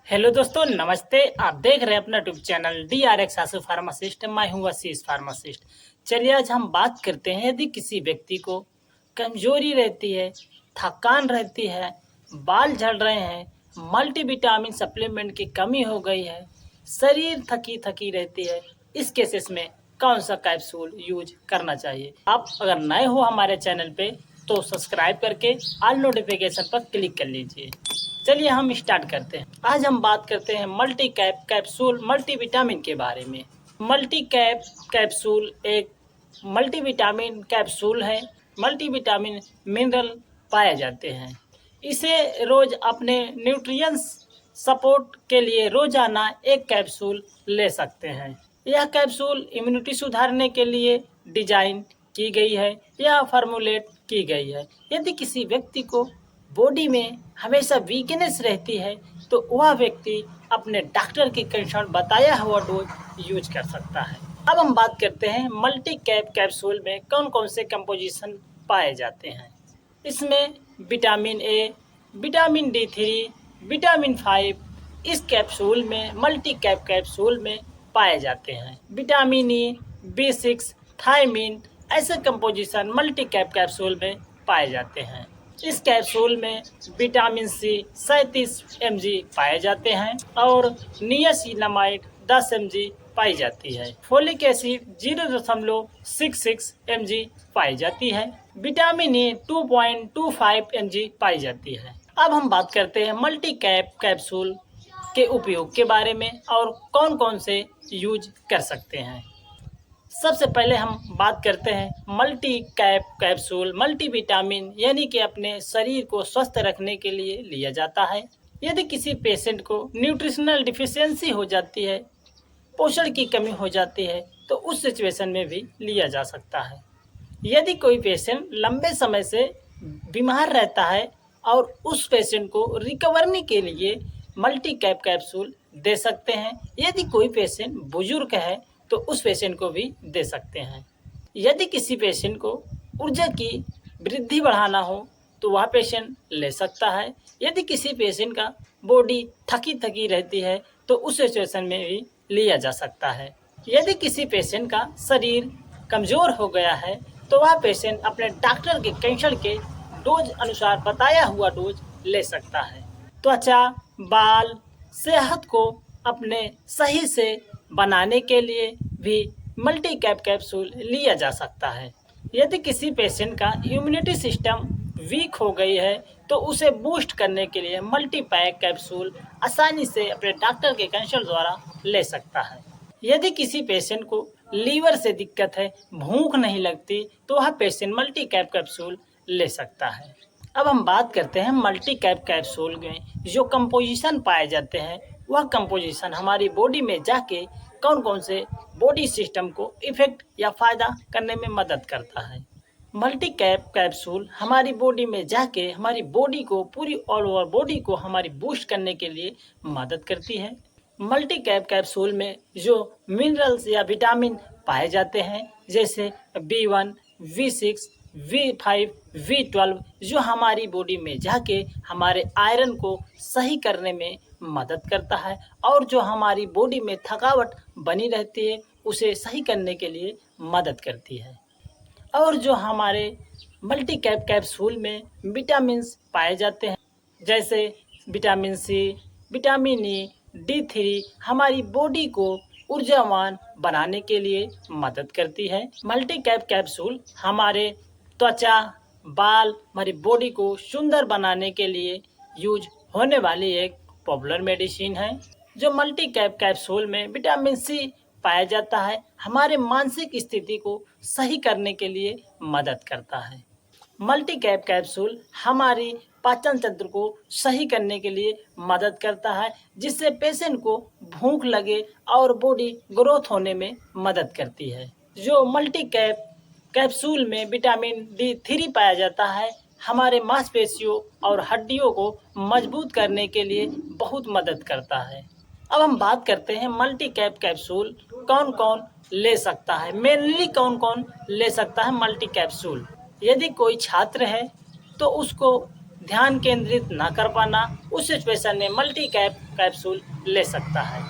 Hello दोस्तों, नमस्ते। आप देख रहे हैं अपना यूट्यूब चैनल DRX आसू फार्मासिस्ट। मैं हूं वसीस फार्मासिस्ट। चलिए आज हम बात करते हैं, यदि किसी व्यक्ति को कमजोरी रहती है, थकान रहती है, बाल झड़ रहे हैं, मल्टीविटामिन सप्लीमेंट की कमी हो गई है, शरीर थकी थकी रहती है, इस केसेस में कौन सा कैप्सूल यूज करना चाहिए। आप अगर नए हो हमारे चैनल पे तो सब्सक्राइब करके ऑल नोटिफिकेशन पर क्लिक कर लीजिए। चलिए हम स्टार्ट करते हैं। आज हम बात करते हैं मल्टी कैप कैप्सूल मल्टीविटामिन के बारे में। मल्टी कैप कैप्सूल एक मल्टीविटामिन कैप्सूल है। मल्टीविटामिन मिनरल पाए जाते हैं। इसे रोज अपने न्यूट्रिएंट्स सपोर्ट के लिए रोजाना एक कैप्सूल ले सकते हैं। यह कैप्सूल इम्यूनिटी सुधारने के लिए डिजाइन की गई है या फॉर्मुलेट की गई है। यदि किसी व्यक्ति को बॉडी में हमेशा वीकनेस रहती है तो वह व्यक्ति अपने डॉक्टर की कंसल्ट बताया हुआ डोज यूज कर सकता है। अब हम बात करते हैं मल्टी कैप कैप्सूल में कौन कौन से कंपोजिशन पाए जाते हैं। इसमें vitamin A, vitamin D3, vitamin 5 इस कैप्सूल में मल्टी कैप कैप्सूल में पाए जाते हैं। विटामिन ई, B6, थायमिन ऐसे कंपोजिशन मल्टी कैप कैप्सूल में पाए जाते हैं। इस कैप्सूल में विटामिन सी 37 mg पाए जाते हैं और नियासिनामाइड 10 mg पाई जाती है। फोलिक एसिड 0.66 mg पाई जाती है। विटामिन ए 2.25 mg पाई जाती है। अब हम बात करते हैं मल्टी कैप कैप्सूल के उपयोग के बारे में और कौन कौन से यूज कर सकते हैं। सबसे पहले हम बात करते हैं मल्टी कैप कैप्सूल मल्टीविटामिन यानी कि अपने शरीर को स्वस्थ रखने के लिए लिया जाता है। यदि किसी पेशेंट को न्यूट्रिशनल डिफिशियंसी हो जाती है, पोषण की कमी हो जाती है, तो उस सिचुएशन में भी लिया जा सकता है। यदि कोई पेशेंट लंबे समय से बीमार रहता है और उस पेशेंट को रिकवरी के लिए मल्टी कैप कैप्सूल दे सकते हैं। यदि कोई पेशेंट बुजुर्ग है तो उस पेशेंट को भी दे सकते हैं। यदि किसी पेशेंट को ऊर्जा की वृद्धि बढ़ाना हो तो वह पेशेंट ले सकता है। यदि किसी पेशेंट का बॉडी थकी थकी रहती है तो उस सिचुएशन में भी लिया जा सकता है। यदि किसी पेशेंट का शरीर कमज़ोर हो गया है तो वह पेशेंट अपने डॉक्टर के कंसल्ट के डोज अनुसार बताया हुआ डोज ले सकता है। त्वचा, बाल, सेहत को अपने सही से बनाने के लिए भी मल्टी कैप कैप्सूल लिया जा सकता है। यदि किसी पेशेंट का इम्यूनिटी सिस्टम वीक हो गई है तो उसे बूस्ट करने के लिए मल्टी पैक कैप्सूल आसानी से अपने डॉक्टर के कंसल्ट द्वारा ले सकता है। यदि किसी पेशेंट को लीवर से दिक्कत है, भूख नहीं लगती, तो वह पेशेंट मल्टी कैप कैप्सूल ले सकता है। अब हम बात करते हैं मल्टी कैप कैप्सूल में जो कंपोजिशन पाए जाते हैं, वह कंपोजिशन हमारी बॉडी में जाके कौन कौन से बॉडी सिस्टम को इफेक्ट या फ़ायदा करने में मदद करता है। मल्टी कैप कैप्सूल हमारी बॉडी में जाके हमारी बॉडी को पूरी ऑल ओवर बॉडी को हमारी बूस्ट करने के लिए मदद करती है। मल्टी कैप कैप्सूल में जो मिनरल्स या विटामिन पाए जाते हैं जैसे B1, V6, V5, V12 जो हमारी बॉडी में जाके हमारे आयरन को सही करने में मदद करता है और जो हमारी बॉडी में थकावट बनी रहती है उसे सही करने के लिए मदद करती है। और जो हमारे मल्टी कैप कैप्सूल में विटामिन्स पाए जाते हैं जैसे vitamin C, vitamin E, D3 हमारी बॉडी को ऊर्जावान बनाने के लिए मदद करती है। मल्टी कैप कैप्सूल हमारे त्वचा, बाल, हमारी बॉडी को सुंदर बनाने के लिए यूज होने वाली एक पॉपुलर मेडिसिन है। जो मल्टी कैप कैप्सूल में विटामिन सी पाया जाता है हमारे मानसिक स्थिति को सही करने के लिए मदद करता है। मल्टी कैप कैप्सूल हमारी पाचन तंत्र को सही करने के लिए मदद करता है जिससे पेशेंट को भूख लगे और बॉडी ग्रोथ होने में मदद करती है। जो मल्टी कैप कैप्सूल में विटामिन D3 पाया जाता है हमारे मांसपेशियों और हड्डियों को मजबूत करने के लिए बहुत मदद करता है। अब हम बात करते हैं मल्टी कैप कैप्सूल कौन कौन ले सकता है। मेनली कौन कौन ले सकता है मल्टी कैप्सूल। यदि कोई छात्र है तो उसको ध्यान केंद्रित ना कर पाना, उस सिचुएशन में मल्टी कैप्सूल ले सकता है।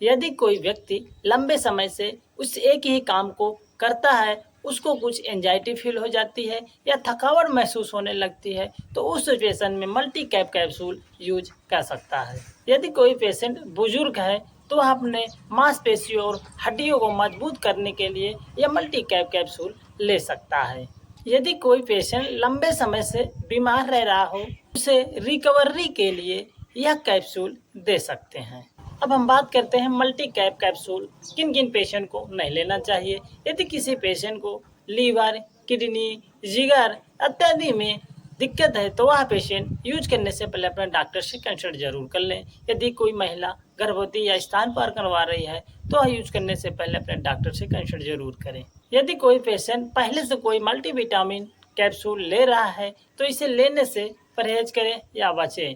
यदि कोई व्यक्ति लंबे समय से उस एक ही काम को करता है, उसको कुछ एंजाइटी फील हो जाती है या थकावट महसूस होने लगती है, तो उस सिचुएशन में मल्टी कैप्सूल यूज कर सकता है। यदि कोई पेशेंट बुजुर्ग है तो वह अपने मांसपेशियों और हड्डियों को मजबूत करने के लिए यह मल्टी कैप्सूल ले सकता है। यदि कोई पेशेंट लंबे समय से बीमार रह रहा हो, उसे रिकवरी के लिए यह कैप्सूल दे सकते हैं। अब हम बात करते हैं मल्टी कैप्सूल किन किन पेशेंट को नहीं लेना चाहिए। यदि किसी पेशेंट को लीवर, किडनी, जिगर इत्यादि में दिक्कत है तो वह पेशेंट यूज करने से पहले अपने डॉक्टर से कंसल्ट जरूर कर लें। यदि कोई महिला गर्भवती या स्तनपान करवा रही है तो वह यूज करने से पहले अपने डॉक्टर से कंसल्ट जरूर करें। यदि कोई पेशेंट पहले से कोई मल्टीविटामिन कैप्सूल ले रहा है तो इसे लेने से परहेज करें या बचें।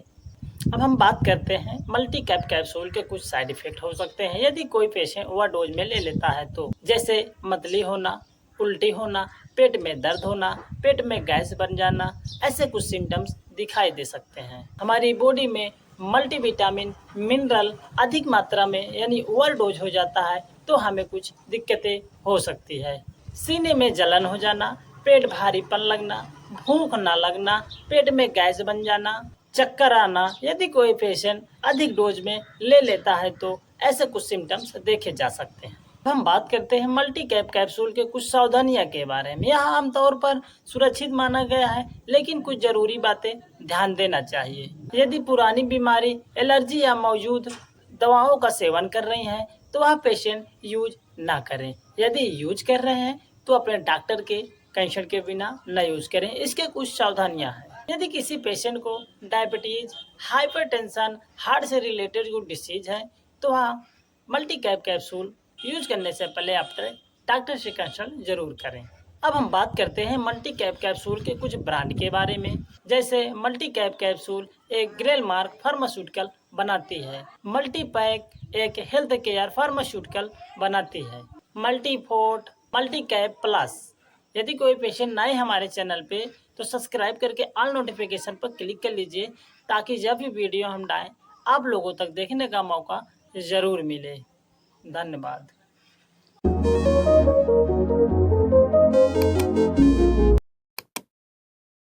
अब हम बात करते हैं मल्टी कैप्सूल के कुछ साइड इफेक्ट हो सकते हैं यदि कोई पेशेंट ओवरडोज में ले लेता है तो, जैसे मतली होना, उल्टी होना, पेट में दर्द होना, पेट में गैस बन जाना, ऐसे कुछ सिम्टम्स दिखाई दे सकते हैं। हमारी बॉडी में मल्टीविटामिन मिनरल अधिक मात्रा में यानी ओवरडोज हो जाता है तो हमें कुछ दिक्कतें हो सकती है। सीने में जलन हो जाना, पेट भारीपन लगना, भूख ना लगना, पेट में गैस बन जाना, चक्कर आना। यदि कोई पेशेंट अधिक डोज में ले लेता है तो ऐसे कुछ सिम्टम्स देखे जा सकते हैं। अब हम बात करते हैं मल्टी कैप्सूल के कुछ सावधानियां के बारे में। यह आमतौर पर सुरक्षित माना गया है, लेकिन कुछ जरूरी बातें ध्यान देना चाहिए। यदि पुरानी बीमारी, एलर्जी या मौजूद दवाओं का सेवन कर रही हैं तो वह पेशेंट यूज ना करें। यदि यूज कर रहे हैं तो अपने डॉक्टर के कंसल्ट के बिना न यूज करें। इसके कुछ सावधानियां हैं। यदि किसी पेशेंट को डायबिटीज, हाइपरटेंशन, हार्ट से रिलेटेड जो डिसीज है तो वह मल्टी कैप्सूल यूज करने से पहले अपने डॉक्टर से कंसल्ट जरूर करें। अब हम बात करते हैं मल्टी कैप्सूल के कुछ ब्रांड के बारे में। जैसे मल्टी कैप्सूल एक ग्लेनमार्क फार्मास्यूटिकल बनाती है, मल्टीपैक एक हेल्थ केयर फार्मास्यूटिकल बनाती है, मल्टीफोर्ट, मल्टी कैप प्लस। यदि कोई पेशेंट नए हमारे चैनल पे तो सब्सक्राइब करके ऑल नोटिफिकेशन पर क्लिक कर लीजिए ताकि जब भी वीडियो हम डालें आप लोगों तक देखने का मौका ज़रूर मिले। धन्यवाद।